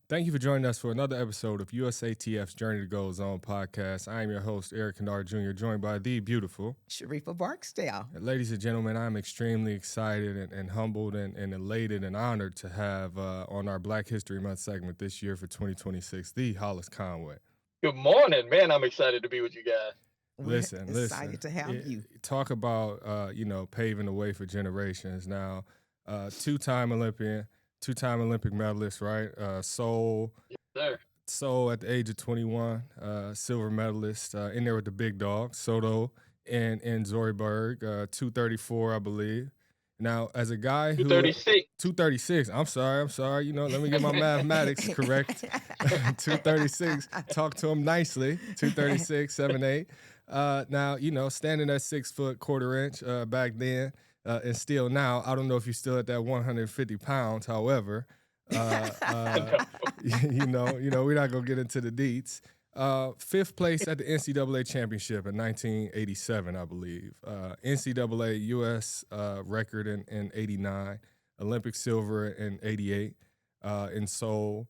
Thank you for joining us for another episode of USATF's Journey to Gold Zone podcast. I am your host, Eric Kennard Jr., joined by the beautiful Sharifa Barksdale. Ladies and gentlemen, I'm extremely excited and humbled and elated and honored to have on our Black History Month segment this year for 2026, the Hollis Conway. Good morning, man. I'm excited to be with you guys. We're Listen. excited to have you. Talk about, paving the way for generations. Now, two-time Olympian, two-time Olympic medalist, right? Seoul. Yes, sir. Seoul at the age of 21, silver medalist, in there with the big dogs, Soto and Zoreberg, 234, I believe. Now, as a guy who 236. 236. I'm sorry. Let me get my mathematics correct. 236. Talk to him nicely. 236, 7'8". Now, standing at 6 foot quarter inch back then, and still now. I don't know if you're still at that 150 pounds. However, we're not gonna get into the deets. Fifth place at the NCAA championship in 1987, I believe. NCAA U.S. record in 89, Olympic silver in 88, in Seoul.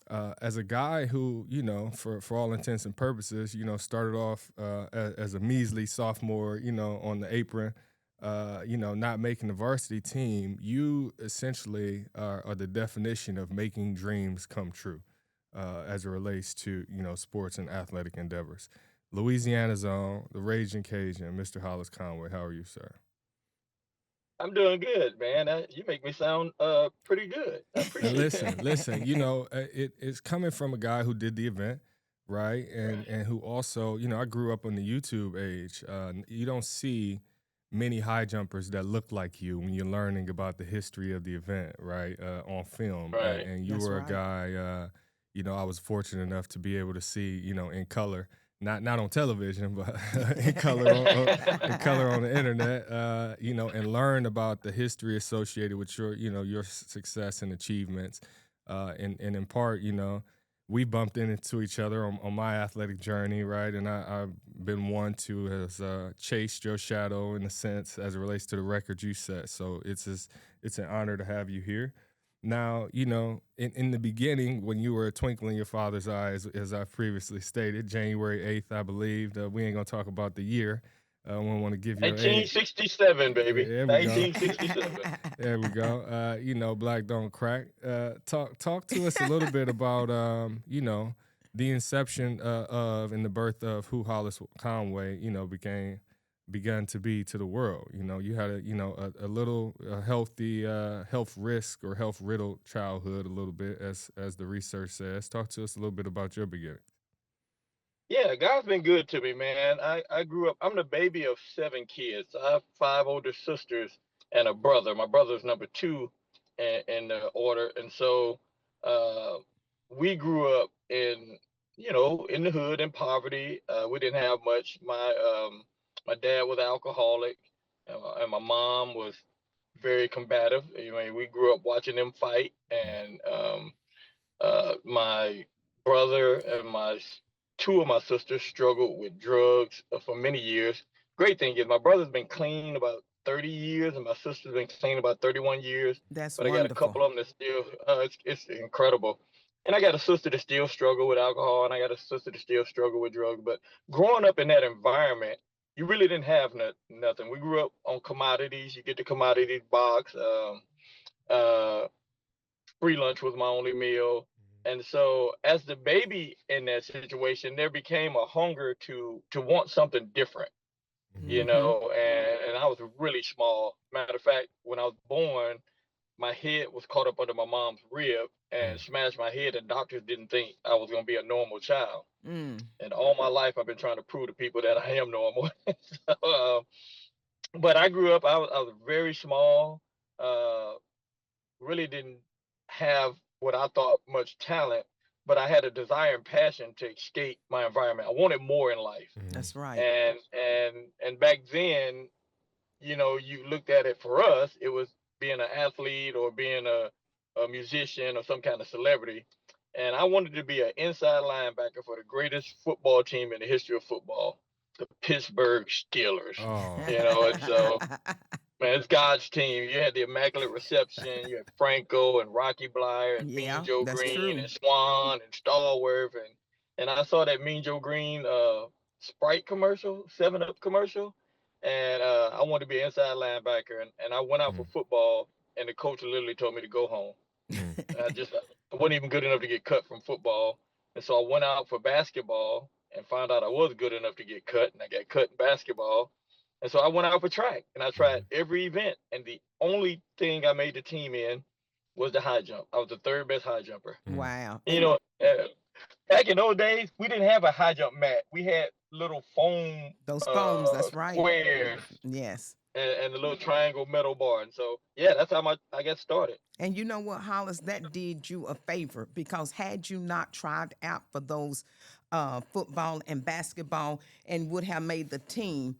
As a guy who, for all intents and purposes, started off as a measly sophomore, on the apron, not making the varsity team, you essentially are the definition of making dreams come true. As it relates to, sports and athletic endeavors. Louisiana's own, the Raging Cajun, Mr. Hollis Conway. How are you, sir? I'm doing good, man. You make me sound pretty good. I appreciate And listen, it's coming from a guy who did the event, right? And who also, I grew up on the YouTube age. You don't see many high jumpers that look like you when you're learning about the history of the event, right? On film. Right. And you That's were right. a guy, I was fortunate enough to be able to see, in color, not on television, but in color on the internet, and learn about the history associated with your success and achievements. And in part, we bumped into each other on my athletic journey, right? And I've been one to has chased your shadow in a sense as it relates to the record you set. So it's an honor to have you here. Now, in the beginning, when you were a twinkle in your father's eyes, as I've previously stated, January 8th, I believe, we ain't going to talk about the year. We want to give you 1967, baby. There we go. 1967. There we go. Black don't crack. Talk to us a little bit about, the inception of and the birth of who Hollis Conway, began to be to the world. You had a little healthy health risk or health riddled childhood a little bit, as the research says. Talk to us a little bit about your beginning. Yeah, God's been good to me, man. I grew up, I'm the baby of 7 kids. I have 5 older sisters and a brother. My brother's number 2 in the order. And so we grew up in the hood, in poverty. We didn't have much. My dad was alcoholic, and my mom was very combative. We grew up watching them fight, and my brother and 2 of my sisters struggled with drugs for many years. Great thing is my brother's been clean about 30 years, and my sister's been clean about 31 years. That's But I got a wonderful. couple of them that still, it's incredible. And I got a sister that still struggle with alcohol, and I got a sister that still struggle with drugs. But growing up in that environment, you really didn't have nothing. We grew up on commodities. You get the commodities box. Uh, Free lunch was my only meal. And so as the baby in that situation, there became a hunger to want something different, and I was really small. Matter of fact, when I was born, my head was caught up under my mom's rib and smashed my head, and doctors didn't think I was going to be a normal child. Mm. And all my life, I've been trying to prove to people that I am normal. But I grew up, I was very small, really didn't have what I thought much talent, but I had a desire and passion to escape my environment. I wanted more in life. That's right. And back then, you looked at it, for us, it was being an athlete or being a musician or some kind of celebrity. And I wanted to be an inside linebacker for the greatest football team in the history of football, the Pittsburgh Steelers. Oh. And so Man, it's God's team. You had the Immaculate Reception. You had Franco and Rocky Blyer and Mean Yeah, Joe that's Green true. and Swan and Stallworth and I saw that Mean Joe Green Sprite commercial, 7 Up commercial, and I wanted to be an inside linebacker and I went out for Mm, football and the coach literally told me to go home. mm, I wasn't even good enough to get cut from football, and so I went out for basketball and found out I was good enough to get cut, and I got cut in basketball. And so I went out for track, and I tried mhm, every event, and the only thing I made the team in was the high jump. I was the third best high jumper. mm. Wow. You know, back in those days, we didn't have a high jump mat. We had little foam Those foams, that's right. squares Yes. and the little triangle metal bar. And so, yeah, that's how I got started. And you know what, Hollis, that did you a favor because had you not tried out for those football and basketball and would have made the team,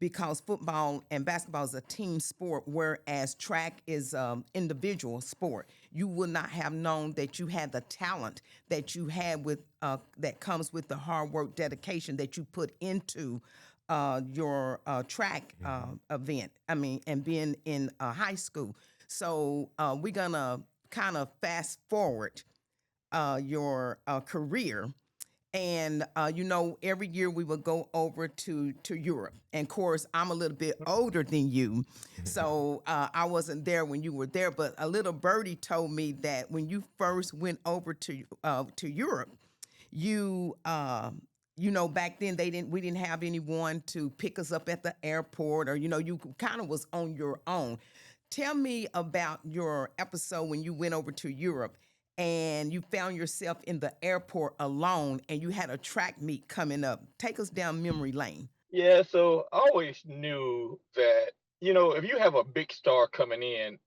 because football and basketball is a team sport, whereas track is individual sport, you would not have known that you had the talent that you had with that comes with the hard work, dedication that you put into your track event. I mean, and being in high school. So we're gonna kind of fast forward your career, and you know, every year we would go over to Europe. And of course, I'm a little bit older than you, so I wasn't there when you were there. But a little birdie told me that when you first went over to Europe, you you know, back then we didn't have anyone to pick us up at the airport, or you know, you kind of was on your own. Tell me about your episode when you went over to Europe and you found yourself in the airport alone and you had a track meet coming up. Take us down memory lane. Yeah, so I always knew that, if you have a big star coming in,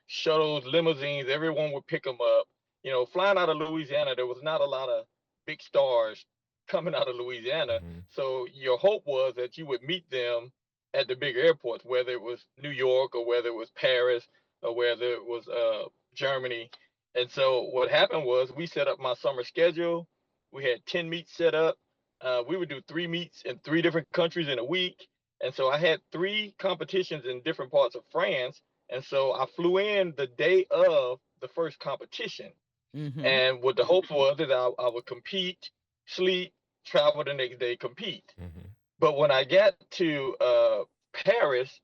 shuttles, limousines, everyone would pick them up. Flying out of Louisiana, there was not a lot of big stars coming out of Louisiana. Mhm. So your hope was that you would meet them at the big airports, whether it was New York or whether it was Paris or whether it was Germany. And so what happened was we set up my summer schedule. We had 10 meets set up. We would do 3 meets in 3 different countries in a week. And so I had 3 competitions in different parts of France. And so I flew in the day of the first competition. Mm-hmm. And what the hope was is I would compete, sleep, travel the next day, compete. Mhm. But when I got to Paris,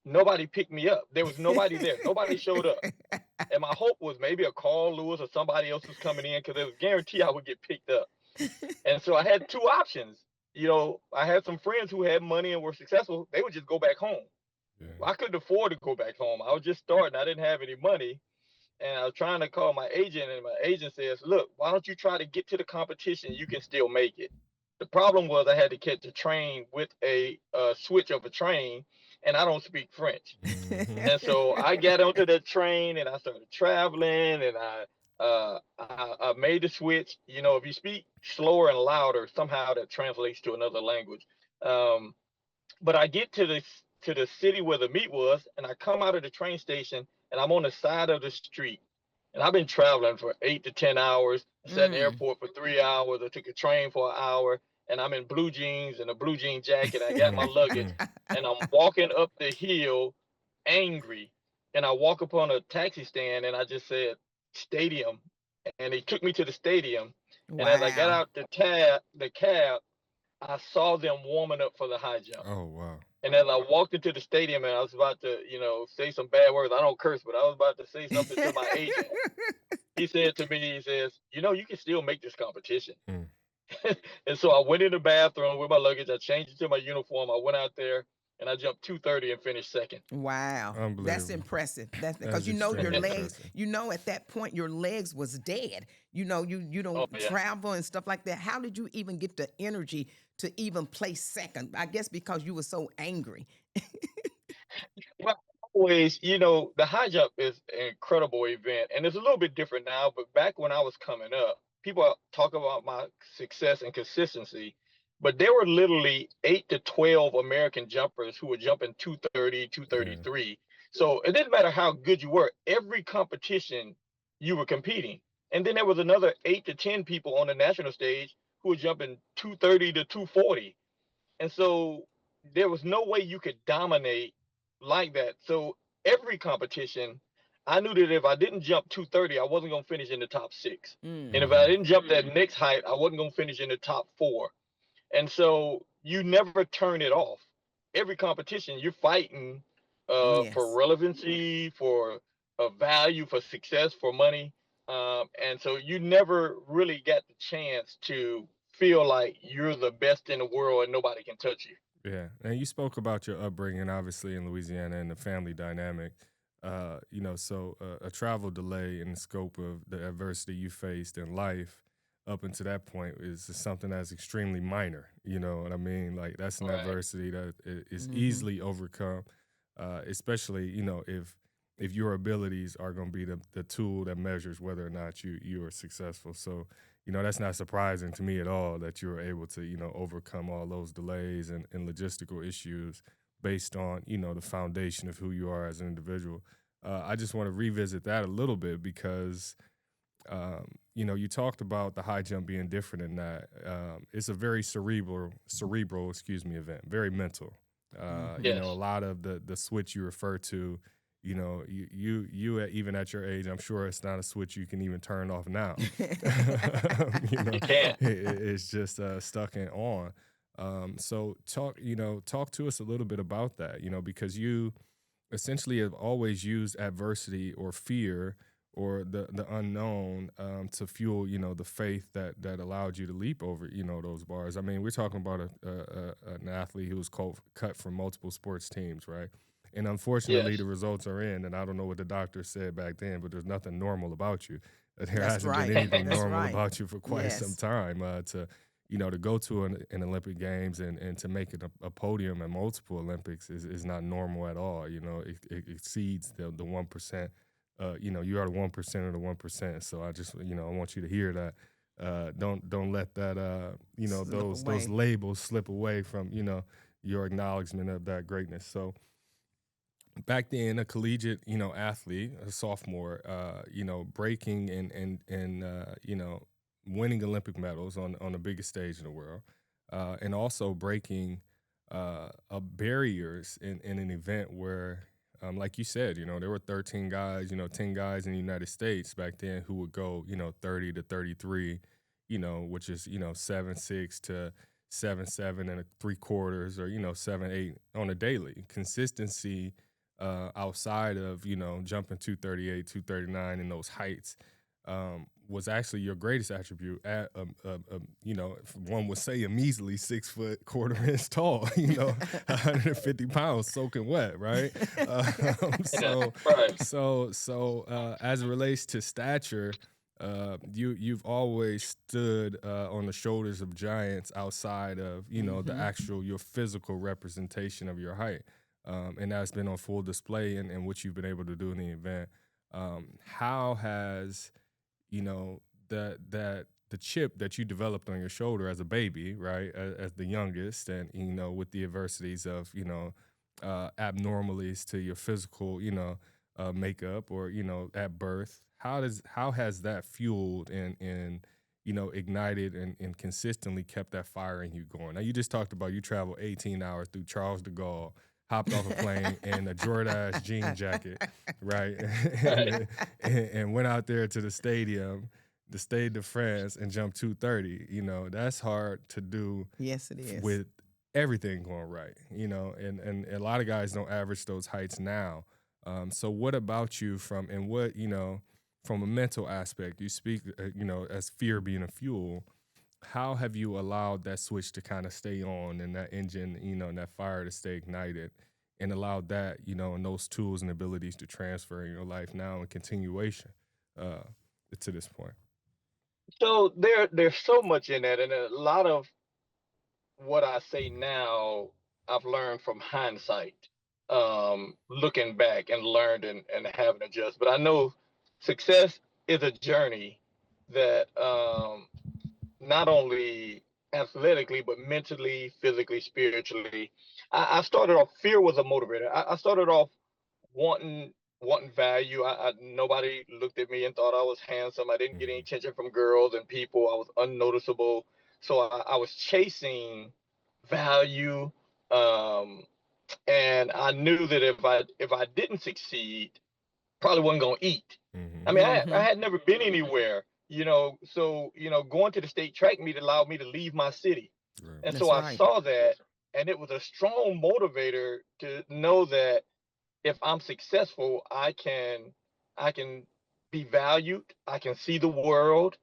nobody picked me up. There was nobody there. Nobody showed up. And my hope was maybe a Carl Lewis or somebody else was coming in because there was guarantee I would get picked up. And so I had 2 options. I had some friends who had money and were successful. They would just go back home. Yeah. Well, I couldn't afford to go back home. I was just starting. I didn't have any money. And I was trying to call my agent, and my agent says, "Look, why don't you try to get to the competition? You can still make it." The problem was I had to catch a train with a switch of a train, and I don't speak French. Mhm. And so I got onto the train and I started traveling and I made the switch. If you speak slower and louder, somehow that translates to another language. Um, but I get to the city where the meet was, and I come out of the train station and I'm on the side of the street. And I've been traveling for 8 to 10 hours. I sat in the Mm. airport for 3 hours. I took a train for an hour, and I'm in blue jeans and a blue jean jacket. I got my Mm, luggage, mm. and I'm walking up the hill angry. And I walk upon a taxi stand and I just said stadium. And they took me to the stadium. And as I got Wow. out the cab, I saw them warming up for the high jump. Oh, wow. And as I walked into the stadium and I was about to, say some bad words, I don't curse, but I was about to say something to my agent. He said to me, he says, you can still make this competition. Mm. And so I went in the bathroom with my luggage. I changed it to my uniform. I went out there and I jumped 230 and finished second. Wow. That's Unbelievable. impressive. That's That because is you know your extremely legs, impressive. you know at that point your legs was dead. You know, you Oh, don't yeah. travel and stuff like that. How did you even get the energy to even place second? I guess because you were so angry. Well, always, the high jump is an incredible event, and it's a little bit different now. But back when I was coming up, people talk about my success and consistency, but there were literally 8 to 12 American jumpers who were jumping 230, Yeah. 233. So it didn't matter how good you were. Every competition, you were competing, and then there was another 8 to 10 people on the national stage who were jumping 230 to 240, and so there was no way you could dominate like that. So every competition, I knew that if I didn't jump 230, I wasn't going to finish in the top six. And if I Mm-hmm. didn't jump that next height, I wasn't going to finish in the top four. And so you never turn it off. Every competition, you're fighting for Yes. relevancy, for value, for success, for money. And so you never really got the chance to feel like you're the best in the world and nobody can touch you. Yeah, and you spoke about your upbringing, obviously in Louisiana, and the family dynamic. So a travel delay in the scope of the adversity you faced in life up until that point is something that's extremely minor. You know what I mean? Like that's an Right. adversity that is Mm-hmm. easily overcome, especially if your abilities are going to be the tool that measures whether or not you are successful. So that's not surprising to me at all that you were able to, overcome all those delays and logistical issues based on, the foundation of who you are as an individual. I just want to revisit that a little bit because, you talked about the high jump being different in that it's a very cerebral, event, very mental. Mm-hmm. Yes. A lot of the switch you refer to, even at your age, I'm sure it's not a switch you can even turn off now. you know, You can't. it's just stuck in on. So talk to us a little bit about that, because you essentially have always used adversity or fear or the unknown to fuel the faith that allowed you to leap over those bars. I mean, we're talking about an athlete who was cut from multiple sports teams, right? And unfortunately, Yes. the results are in. And I don't know what the doctor said back then, but there's nothing normal about you. There That's hasn't been right. anything That's normal right. about you for quite some Yes. time. To go to an Olympic Games and to make it a podium at multiple Olympics is not normal at all. It exceeds the 1%. You are the 1% of the 1%. So I just I want you to hear that. Don't let that Slip those away. labels slip away from your acknowledgement of that greatness. So back then, a collegiate athlete, a sophomore, breaking and winning Olympic medals on the biggest stage in the world, and also breaking barriers in an event where, like you said, there were 13 guys, 10 guys in the United States back then who would go 30 to 33, which is 7.6 to 7.7 and a three quarters, or 7.8 on a daily. Consistency outside of jumping 238, 239 in those heights was actually your greatest attribute. At one would say a measly 6 foot quarter inch tall. 150 pounds soaking wet, right? Yeah. So Right. as it relates to stature. You've always stood on the shoulders of giants outside of the Mm-hmm. actual your physical representation of your height, and that's been on full display in what you've been able to do in the event. How has that the chip that you developed on your shoulder as a baby, right, as the youngest, and with the adversities of abnormalities to your physical, makeup, or at birth, how has that fueled and ignited and consistently kept that fire in you going? Now you just talked about you traveled 18 hours through Charles de Gaulle, hopped off a plane in a Jordache jean jacket, right? Right. and went out there to the Stade de France, and jumped 230. That's hard to do Yes, it is. with everything going right, and a lot of guys don't average those heights now. So what about you from a mental aspect? You speak, as fear being a fuel. How have you allowed that switch to kind of stay on, and that engine, and that fire to stay ignited, and allowed that, and those tools and abilities to transfer in your life now and continuation uh, to this point? So there's so much in that, and a lot of what I say now, I've learned from hindsight, looking back and learned and having adjust. But I know success is a journey that not only athletically but mentally, physically, spiritually. I started off, fear was a motivator. I started off wanting wanting value. Nobody looked at me and thought I was handsome. I didn't get any Mhm. attention from girls and people. I was unnoticeable. So I was chasing value, um, and I knew that if I didn't succeed, probably wasn't gonna eat. I Mm-hmm. mean, I Mm-hmm. had never been anywhere, so going to the state track meet allowed me to leave my city, Right. and so That's I right. saw that, and it was a strong motivator to know that if I'm successful, I can be valued. I can see the world.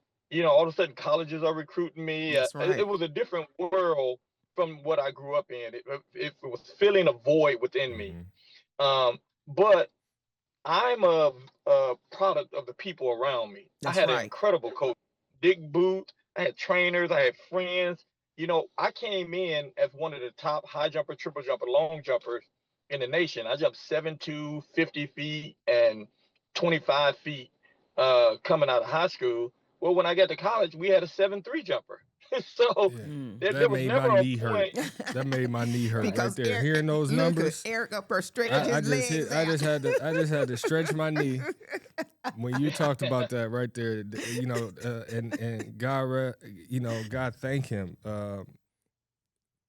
All of a sudden, colleges are recruiting me. That's It right. was a different world from what I grew up in. It was filling a void within me. Mm-hmm. But I'm a product of the people around me. I That's had an right. incredible coach, Dick Booth. I had trainers. I had friends. I came in as one of the top high jumper, triple jumper, long jumpers in the nation. I jumped 7'2", 50 feet, and 25 feet coming out of high school. Well, when I got to college, we had a 7'3" jumper. So Yeah. Mm. there That was made my never a knee hurt. point. That made my knee hurt right Because there. Eric, Hearing those look at numbers, Eric up there stretching I his just legs hit. I out. just had to. I just had to stretch my knee when you talked about that right there. And God thank him.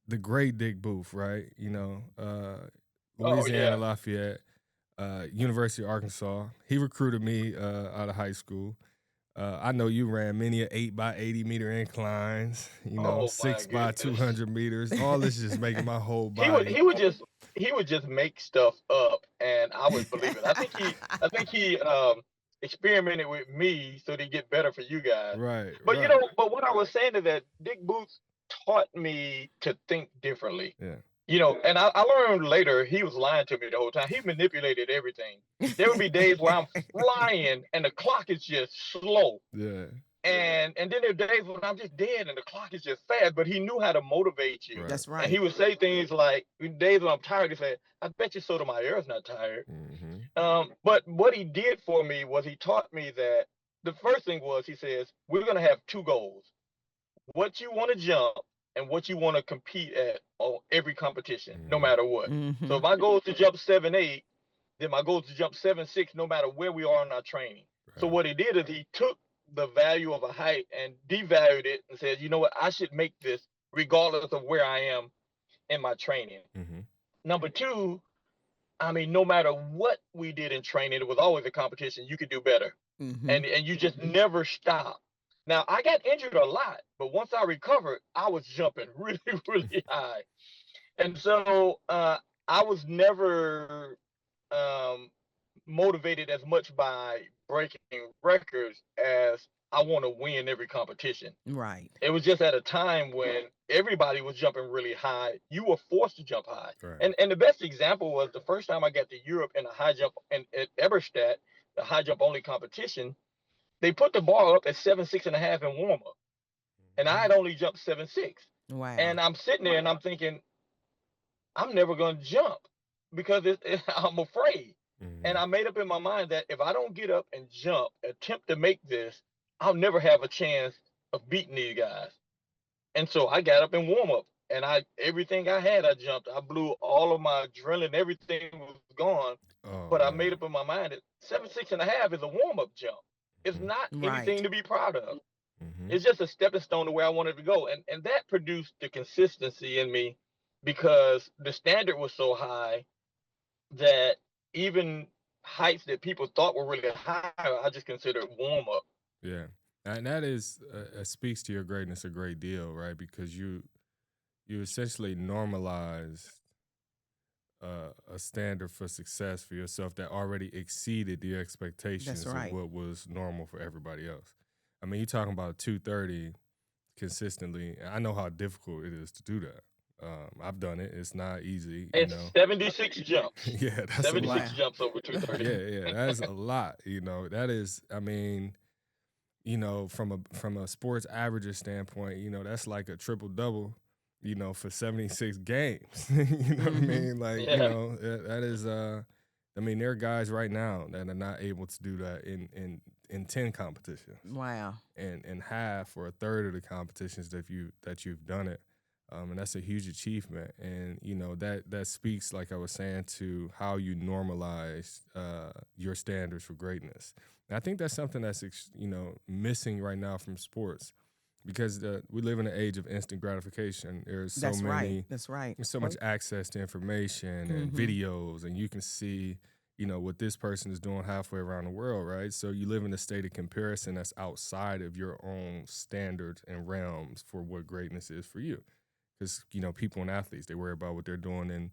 The great Dick Booth, right? Oh Louisiana yeah. Lafayette, University of Arkansas. He recruited me out of high school. I know you ran many 8x80 meter inclines, Oh my 6x200 goodness. meters. All this is making my whole He would body. he would just he would just make stuff up, and I would believe it. I think he experimented with me so to get better for you guys. Right, But right. what I was saying is that Dick Booth taught me to think differently. Yeah, And I learned later he was lying to me the whole time. He manipulated everything. There would be days where I'm flying and the clock is just slow. yeah, And then there are days when I'm just dead and the clock is just fast, but he knew how to motivate you. right. That's And he right. would say things like, days when I'm tired, he said, I bet you Sotomayor's not tired. Mm-hmm. But what he did for me was he taught me that the first thing was he says, we're going to have two goals: what you want to jump and what you want to compete at on every competition, no Mm-hmm. matter what. So Mm-hmm. if my goal is to jump 7'8", then my goal is to jump 7'6", no matter where we are in our training. So Right. what he did is he took the value of a height and devalued it and said, you know what, I should make this regardless of where I am in my training. Mm-hmm. Number two, I mean, no matter what we did in training, it was always a competition. You could do better, Mm-hmm. and you just never stop. Now I got injured a lot, but once I recovered, I was jumping really, really high, and so I was never um, motivated as much by breaking records as I want to win every competition. Right. It was just at a time when everybody was jumping really high. You were forced to jump high. Right. And the best example was the first time I got to Europe in a high jump at Eberstadt, the high jump only competition. They put the bar up at 7'6.5" in warm up, and I had only jumped 7'6". Wow. And I'm sitting there and I'm thinking, I'm never going to jump because I'm afraid. Mm-hmm. And I made up in my mind that if I don't get up and jump, attempt to make this, I'll never have a chance of beating these guys. And so I got up and warm up, and everything I had, I jumped. I blew all of my adrenaline, everything was gone. Oh But I made man. up in my mind that 7'6.5" is a warm up jump. It's Mm-hmm. not Right. anything to be proud of. Mm-hmm. It's just a stepping stone to where I wanted to go. And that produced the consistency in me because the standard was so high that even heights that people thought were really high, I just considered warm up. Yeah, and that is speaks to your greatness a great deal, right? Because you essentially normalized a standard for success for yourself that already exceeded the expectations That's of right. what was normal for everybody else. I mean, you're talking about 230 consistently. I know how difficult it is to do that. I've done it. It's not easy, And 76 jumps. Yeah, that's a lot. 76 Wow. jumps over 230. Yeah, that's a lot. That is. I mean, from a sports averager standpoint, that's like a triple double, for 76 games. You know what I Mm-hmm. mean? Like, Yeah. that is I mean, there are guys right now that are not able to do that in 10 competitions. Wow. And half or a third of the competitions that you've done it. And that's a huge achievement. And that speaks, like I was saying, to how you normalize your standards for greatness. And I think that's something that's missing right now from sports. because we live in an age of instant gratification. There's so That's right. many, That's right. there's so much access to information and videos, and you can see, what this person is doing halfway around the world, right? So you live in a state of comparison that's outside of your own standards and realms for what greatness is for you. Because, people and athletes, they worry about what they're doing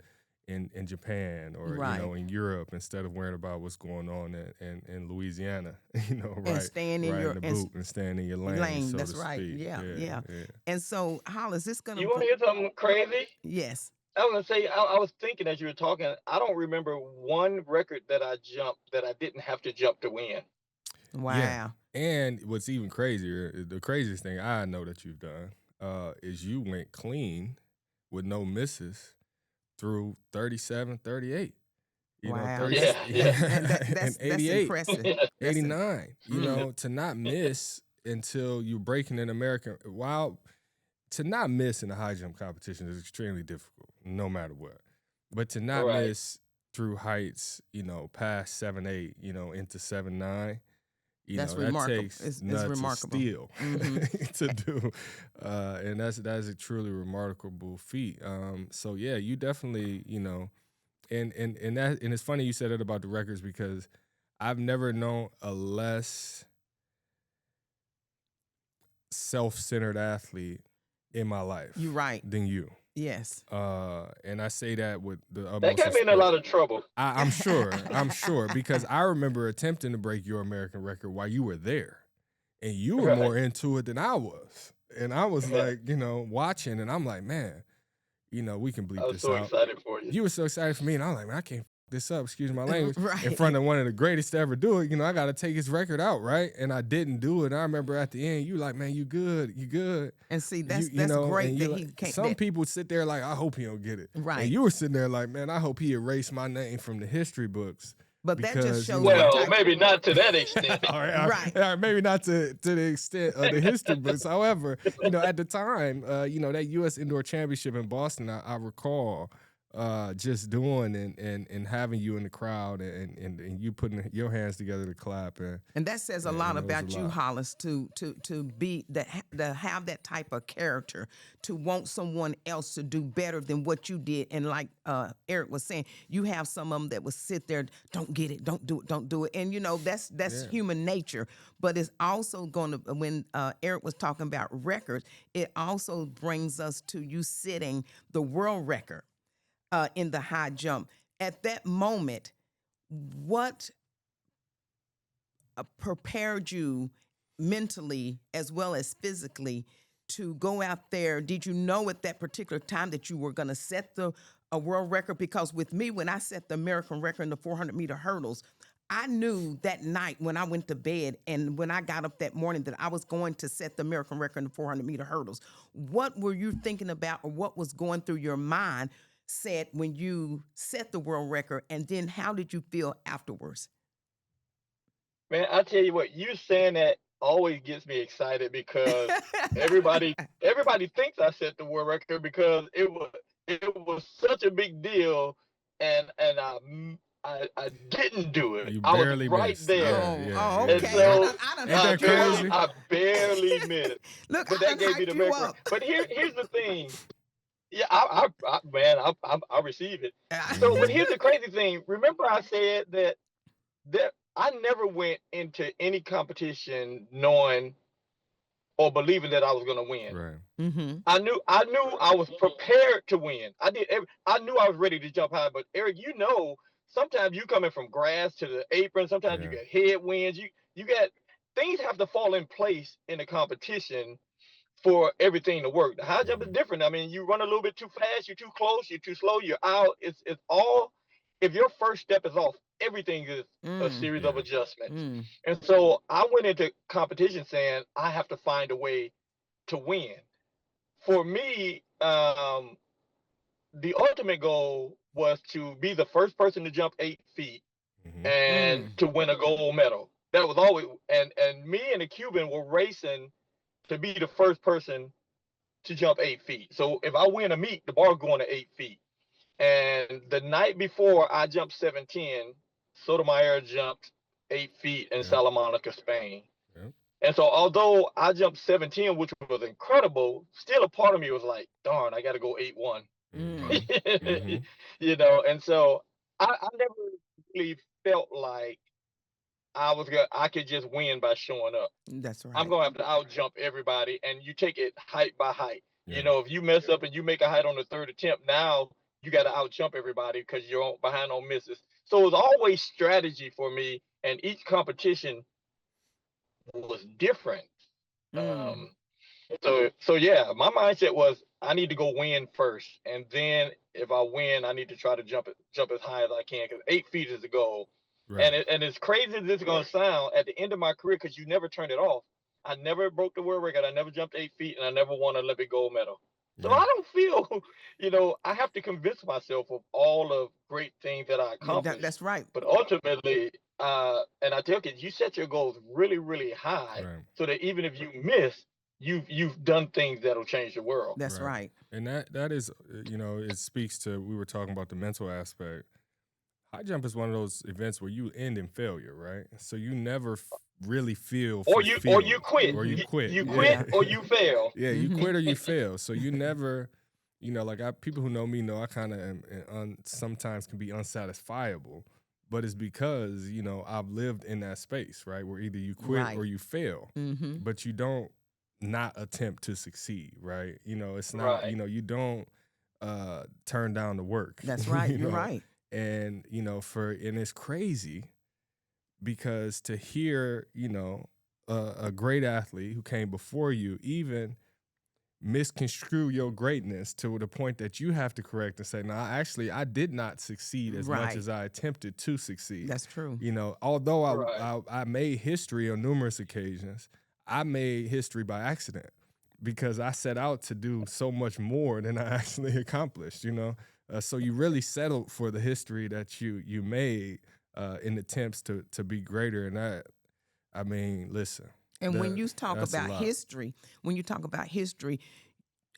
in Japan or, Right. in Europe instead of worrying about what's going on in Louisiana, right? And staying in right your in the boot and staying in your lane, lane. so That's to right. speak. Yeah. And so, Hollis, this gonna You want to hear something crazy? yes. I was gonna say, I was thinking as you were talking, I don't remember one record that I jumped that I didn't have to jump to win. Wow. Yeah. And what's even crazier, the craziest thing I know that you've done is you went clean with no misses through 37, 38. Wow. 30, Yeah. and 88, that's impressive. Yeah. That's 89. To not miss until you're breaking an American. To not miss in a high jump competition is extremely difficult, no matter what. But to not Right. miss through heights, past 7'8", into 7'9", That's that remarkable. takes It's nuts of remarkable. steel to do, and that's a truly remarkable feat. So yeah, you definitely, and it's funny you said it about the records because I've never known a less self-centered athlete in my life. You're right. Than you. Yes. And I say that with the utmost That got me in a respect. lot of trouble. I'm sure, because I remember attempting to break your American record while you were there, and you were Right. more into it than I was, and I was Yeah. like, watching, and I'm like, man, we can bleep I was this so out. excited for you. You were so excited for me, and I'm like, man, I can't f this up, excuse my language, in Right. front of one of the greatest to ever do it. I got to take his record out, right? And I didn't do it. And I remember at the end, you like, man, you good. And see, that's You know, great and that you he like- can't. Some people sit there like, I hope he don't get it. Right. And you were sitting there like, man, I hope he erased my name from the history books. But that because, just shows you know- what Well, type. maybe not to that extent. All right, Right. maybe not to the extent of the history books. However, at the time, that U.S. Indoor Championship in Boston, I recall just doing and having you in the crowd and you putting your hands together to clap. And that says a Yeah, lot it was a about you, lot. Hollis, to be that to have that type of character, to want someone else to do better than what you did. And like Eric was saying, you have some of them that would sit there, don't get it, don't do it. And that's Yeah. human nature. But it's also going to, when Eric was talking about records, it also brings us to you setting the world record in the high jump. At that moment, what prepared you mentally as well as physically to go out there? Did you know at that particular time that you were going to set a world record? Because with me, when I set the American record in the 400-meter hurdles, I knew that night when I went to bed and when I got up that morning that I was going to set the American record in the 400-meter hurdles. What were you thinking about, or what was going through your mind said when you set the world record, and then how did you feel afterwards? Man, I tell you what, you saying that always gets me excited because everybody thinks I set the world record because it was such a big deal, and I didn't do it. You I was barely right missed. there. Oh, yeah. And okay. so I done Ain't that hyped you up. crazy? I barely missed it. Look, But I that done gave me the hyped you record. up. But here's the thing. Yeah, I receive it. So, but here's the crazy thing. Remember, I said that I never went into any competition knowing or believing that I was going to win. Right. Mm-hmm. I knew I was prepared to win. I knew I was ready to jump high. But Eric, sometimes you coming from grass to the apron. Sometimes you Yeah. get headwinds. You got things have to fall in place in a competition for everything to work. The high jump is different. I mean, you run a little bit too fast, you're too close, you're too slow, you're out. It's all. If your first step is off, everything is a series of Yeah. adjustments. And so I went into competition saying I have to find a way to win. For me, the ultimate goal was to be the first person to jump 8 feet Mhm. and to win a gold medal. That was always, and me and the Cuban were racing to be the first person to jump 8 feet. So if I win a meet, the bar going to 8 feet. And the night before I jumped 7:10, Sotomayor jumped 8 feet in Yeah. Salamanca, Spain. Yeah. And so although I jumped 7'10", which was incredible, still a part of me was like, darn, I got to go 8'1". Mm. You know, and so I never really felt like I could just win by showing up. That's I'm right. gonna have to out jump everybody, and you take it height by height. You Yeah. know, if you mess up and you make a height on the third attempt, now you got to out jump everybody because you're behind on misses. So it was always strategy for me, and each competition was different. Mm. Um, so yeah, my mindset was I need to go win first, and then if I win, I need to try to jump as high as I can because 8 feet is the goal. Right. And as crazy as this is gonna sound, at the end of my career, because you never turned it off, I never broke the world record. I never jumped 8 feet, and I never won an Olympic gold medal. So Yeah. I don't feel, I have to convince myself of all of great things that I Yeah, accomplished. that's right. But ultimately, and I tell kids, you set your goals really, really high, Right. so that even if you miss, you've done things that'll change the world. That's Right. right. And that is, it speaks to, we were talking about the mental aspect. High jump is one of those events where you end in failure, right? So you never really feel Or you fulfilled, quit. or you quit. You Yeah. quit or you fail. Yeah, you Mhm. quit or you fail. So you never, like people who know me know I kind of sometimes can be unsatisfiable, but it's because I've lived in that space, right, where either you quit Right. or you fail, Mm-hmm. but you don't not attempt to succeed, right? It's not, Right. you don't turn down the work. That's right. you You're know, right. and and it's crazy because to hear a great athlete who came before you even misconstrue your greatness to the point that you have to correct and say, no, actually I did not succeed as much Right. as I attempted to succeed. That's true. Although Right. I made history on numerous occasions, I made history by accident because I set out to do so much more than I actually accomplished. So you really settled for the history that you made in attempts to be greater. And that, I mean, listen. And when you talk That's a about lot. history,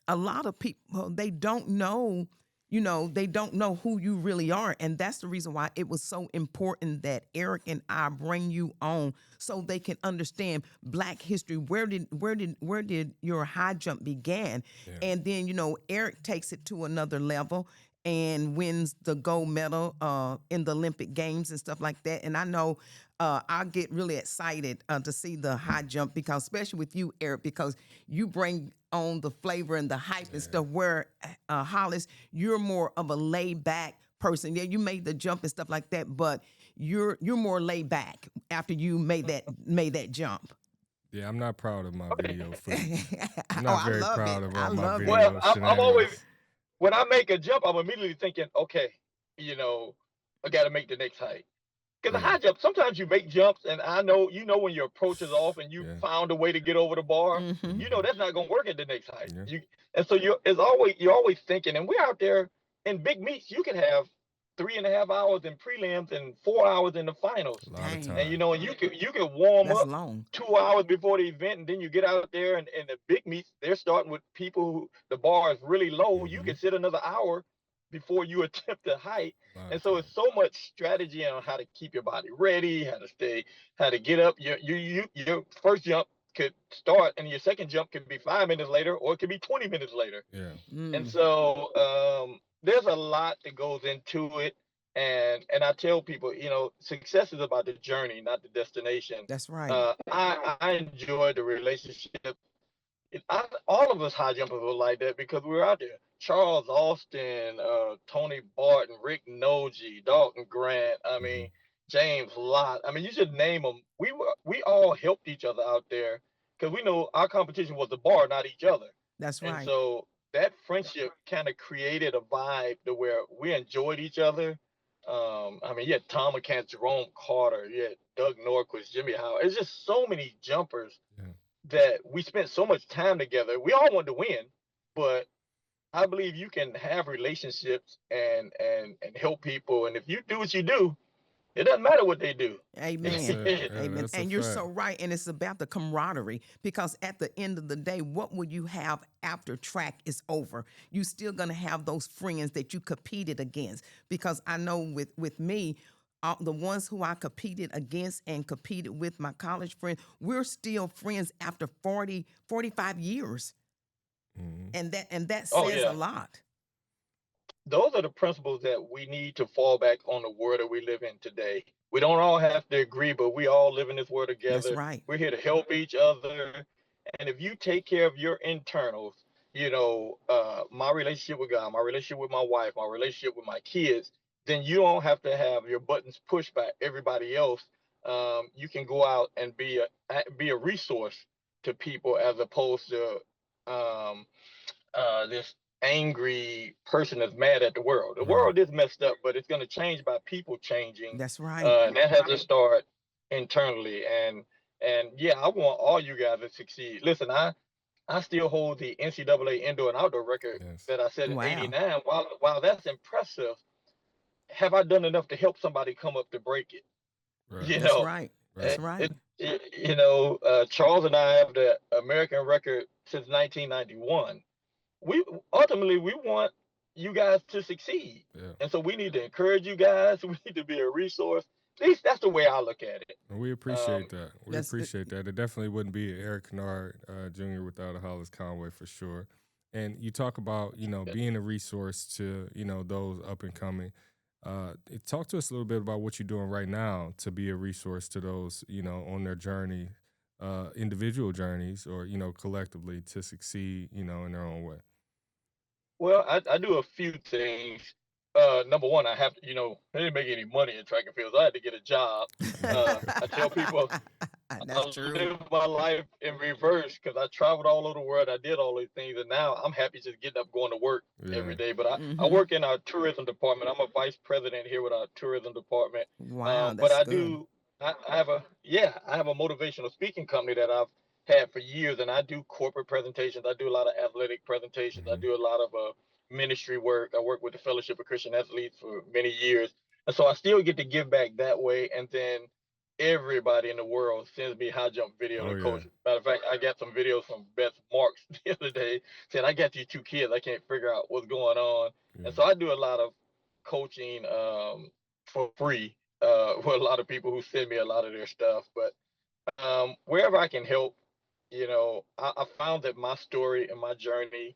a lot of people, they don't know, they don't know who you really are. And that's the reason why it was so important that Eric and I bring you on so they can understand Black history. Where did your high jump began? Yeah. And then, Eric takes it to another level and wins the gold medal in the Olympic Games and stuff like that. And I know I get really excited to see the high jump because, especially with you, Eric, because you bring on the flavor and the hype and stuff. Where Hollis, you're more of a laid back person. Yeah, you made the jump and stuff like that, but you're more laid back after you made that jump. Yeah, I'm not proud of my video footage. I'm Oh, not I very love proud it. of I all my love it. video Well, I'm always shenanigans. when I make a jump, I'm immediately thinking, okay, I got to make the next height. Because the Yeah. high jump, sometimes you make jumps, and I know when your approach is off, and you Yeah. found a way to get over the bar. Mm-hmm. That's not going to work at the next height. Yeah. And so you're always thinking, and we're out there in big meets. You can have 3.5 hours in prelims and 4 hours in the finals. A lot of Dang. And time. and you can warm That's up long. 2 hours before the event, and then you get out there, and the big meets, they're starting with people who the bar is really low. You Mhm. can sit another hour before you attempt the height. A lot And of so time. it's so much strategy on how to keep your body ready, how to get up. Your first jump could start, and your second jump could be 5 minutes later, or it could be 20 minutes later. Yeah. And Mm. so there's a lot that goes into it. And I tell people, success is about the journey, not the destination. That's right. I enjoy the relationship. All of us high jumpers were like that because we were out there. Charles Austin, Tony Barton, Rick Noji, Dalton Grant. I mean, Mhm. James Lott. I mean, you should name them. We all helped each other out there because we know our competition was the bar, not each other. That's And right. so that friendship kind of created a vibe to where we enjoyed each other. I mean, you had Tom McCann, Jerome Carter, you had Doug Norquist, Jimmy Howard. It's just so many jumpers Yeah. that we spent so much time together. We all wanted to win, but I believe you can have relationships and help people. And if you do what you do, it doesn't matter what they do. That's Amen. it. Yeah, Amen. that's a And you're so fact. right. And it's about the camaraderie because at the end of the day, what will you have after track is over? You still gonna have those friends that you competed against. Because I know with me, the ones who I competed against and competed with, my college friends, we're still friends after 40, 45 years. Mhm. And that Oh says a yeah. lot. Those are the principles that we need to fall back on the world that we live in today. We don't all have to agree, but we all live in this world That's together. right. We're here to help each other. And if you take care of your internals, my relationship with God, my relationship with my wife, my relationship with my kids, then you don't have to have your buttons pushed by everybody else. You can go out and be a resource to people as opposed to um, this angry person that's mad at the world. The Right. world is messed up, but it's going to change by people changing, That's right. and that has to start internally. And yeah, I want all you guys to succeed. Listen, I still hold the NCAA indoor and outdoor record Yes. that I set in Wow. '89. While that's impressive, have I done enough to help somebody come up to break it? Right. You That's know, right. uh, That's right. it, Charles and I have the American record since 1991. We ultimately we want you guys to succeed, Yeah. and so we need to encourage you guys. We need to be a resource. At least that's the way I look at it. And we appreciate Um, that. We That's appreciate that. It definitely wouldn't be Eric Kennard Jr. without a Hollis Conway for sure. And you talk about, being a resource to, those up and coming. Talk to us a little bit about what you're doing right now to be a resource to those, on their journey, individual journeys or, collectively to succeed, in their own way. well, I do a few things. Number one, I have to, I didn't make any money in track and field, so I had to get a job. I tell people That's I true. live my life in reverse because I traveled all over the world. I did all these things, and now I'm happy just getting up, going to work Yeah. every day. But I Mm-hmm. work in our tourism department. I'm a vice president here with our tourism department. Wow, But that's I good. do. I have a motivational speaking company that I've had for years, and I do corporate presentations. I do a lot of athletic presentations. I Hmm. do a lot of ministry work. I work with the Fellowship of Christian Athletes for many years, and so I still get to give back that way. And then everybody in the world sends me high jump video Oh, to yeah. coach. Matter of fact, I got some videos from Beth Marks the other day saying I got these two kids. I can't figure out what's going on, Yeah. and so I do a lot of coaching for free with a lot of people who send me a lot of their stuff. But wherever I can help, I found that my story and my journey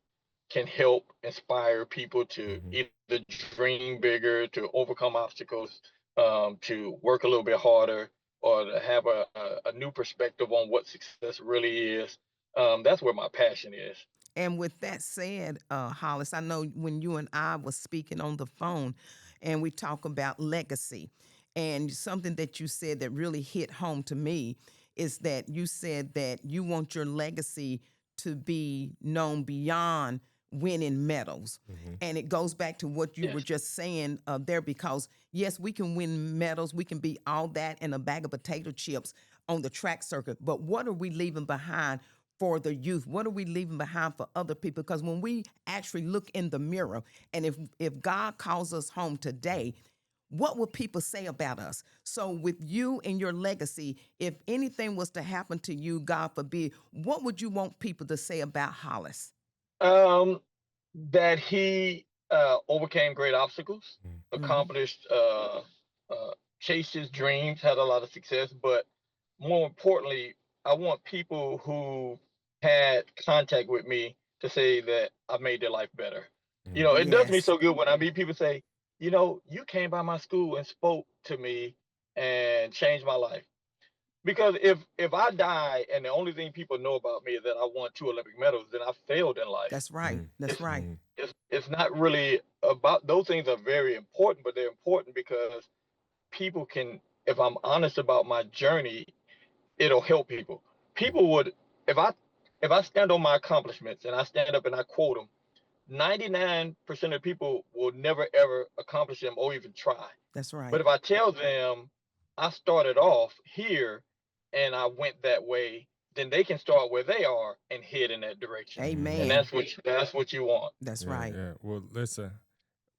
can help inspire people to Hmm. either dream bigger, to overcome obstacles, to work a little bit harder, or to have a new perspective on what success really is. That's where my passion is. And with that said, Hollis, I know when you and I was speaking on the phone and we talk about legacy, and something that you said that really hit home to me is that you said that you want your legacy to be known beyond winning medals. Hmm. And it goes back to what you were Yes. just saying there, because yes, we can win medals, we can be all that and a bag of potato chips on the track circuit, but what are we leaving behind for the youth? What are we leaving behind for other people? Because when we actually look in the mirror, and if God calls us home today, what will people say about us? So with you and your legacy, if anything was to happen to you, God forbid, what would you want people to say about Hollis? Um, that he overcame great obstacles, Mm-hmm. accomplished, chased his dreams, had a lot of success. But more importantly, I want people who had contact with me to say that I made their life better. It does me Yes. so good when I meet people say, you came by my school and spoke to me and changed my life. Because if I die and the only thing people know about me is that I won 2 Olympic medals, then I failed in life. That's right. That's It's right. it's not really about those things are very important, but they're important because people can, if I'm honest about my journey, it'll help people. People would if I if I stand on my accomplishments and I stand up and I quote them, 99% of people will never ever accomplish them or even try. That's right. But if I tell them I started off here and I went that way, then they can start where they are and head in that direction. And Amen. that's what you want. That's Yeah, right. yeah. Well, listen,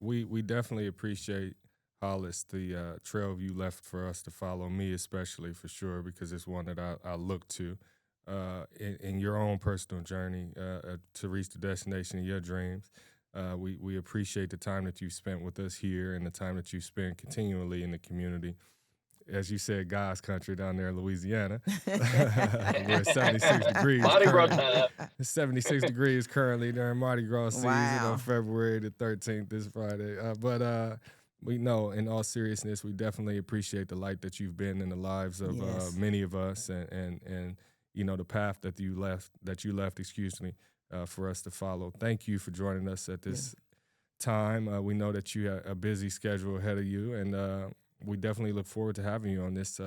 we definitely appreciate Hollis, the trail you left for us to follow, me especially for sure, because it's one that I look to in your own personal journey to reach the destination of your dreams. We appreciate the time that you spent with us here and the time that you spend continually in the community. As you said, God's country down there in Louisiana. We're at 76 degrees Mardi Gras currently. time. 76 degrees currently during Mardi Gras season Wow. on February the 13th, this Friday. But we know, in all seriousness, we definitely appreciate the light that you've been in the lives of Yes. many of us, and you know, the path that you left, excuse me, for us to follow. Thank you for joining us at this time. We know that you have a busy schedule ahead of you, and we definitely look forward to having you on this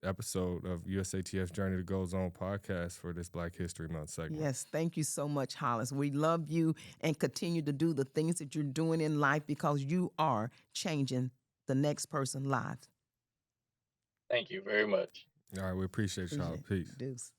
episode of USATF's Journey to Gold Zone podcast for this Black History Month segment. Yes, thank you so much, Hollis. We love you and continue to do the things that you're doing in life because you are changing the next person's life. Thank you very much. All right, we appreciate y'all. Peace. Deuce.